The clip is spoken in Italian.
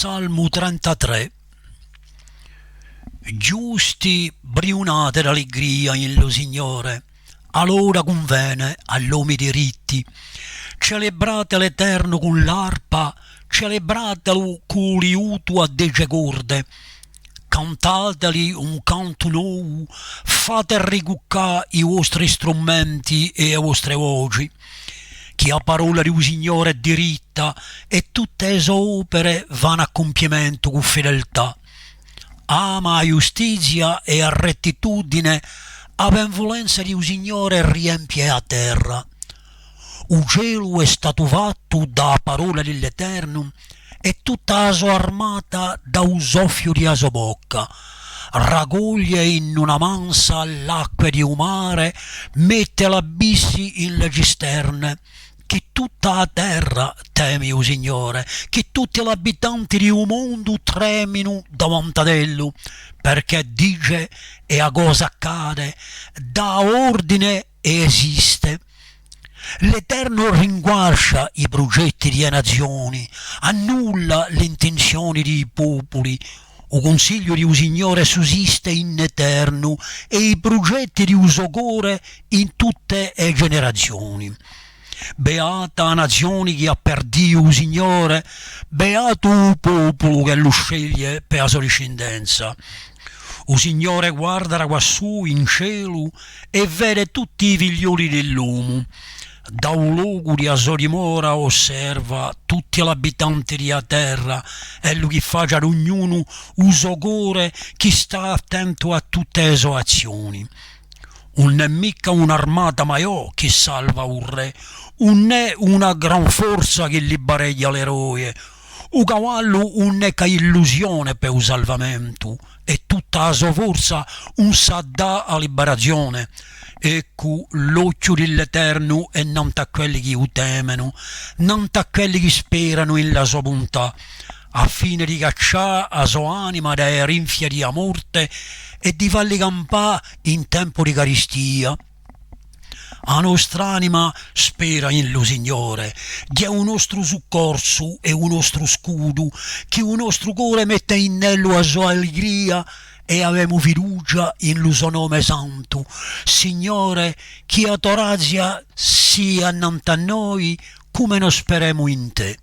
Salmo 33. Giusti briunate d'allegria in lo Signore, allora convene all'uomo diritti. Celebrate l'Eterno con l'arpa, celebratelo con liuto a dece corde. Cantateli un canto nuovo, fate ricuccare i vostri strumenti e le vostre voci. Chi ha parola di un Signore è diritta e tutte le sue opere vanno a compimento con fedeltà. Ama a giustizia e a rettitudine, a benevolenza di un Signore riempie a terra. Il cielo è stato fatto da parola dell'Eterno e tutta la sua armata da un soffio di sua bocca. Raccoglie in una mansa l'acqua di un mare, mette l'abissi in le cisterne. Che tutta la terra temi o Signore, che tutti gli abitanti di un mondo tremino davanti ad Ello, perché dice e a cosa accade, dà ordine e esiste. L'Eterno ringuascia i progetti di nazioni, annulla le intenzioni dei popoli. O consiglio di un Signore sussiste in eterno e i progetti di un sogore in tutte le generazioni. Beata nazione che ha per Dio un Signore, beato il popolo che lo sceglie per la sua discendenza. O Signore guarda da quassù in cielo e vede tutti i figlioli dell'uomo. Da un luogo di sua dimora osserva tutti gli abitanti della terra e lui che faccia ad ognuno un sogore che sta attento a tutte le sue azioni. Non è mica un'armata maiò che salva un re, non è una gran forza che libereggia l'eroe. Un cavallo non è che illusione per un salvamento, e tutta la sua forza un sa dà a liberazione. Ecco l'occhio dell'Eterno è innanzi a quelli che lo temono, innanzi a quelli che sperano in la sua bontà, a fine di cacciare la sua anima dalle rinfie di morte e di farli campare in tempo di caristia. La nostra anima spera in lo Signore, che è un nostro soccorso e un nostro scudo, che un nostro cuore mette in nello la sua allegria e avemo fiducia in lo suo nome santo. Signore, che la tua grazia sia innanzi a noi come noi speriamo in te.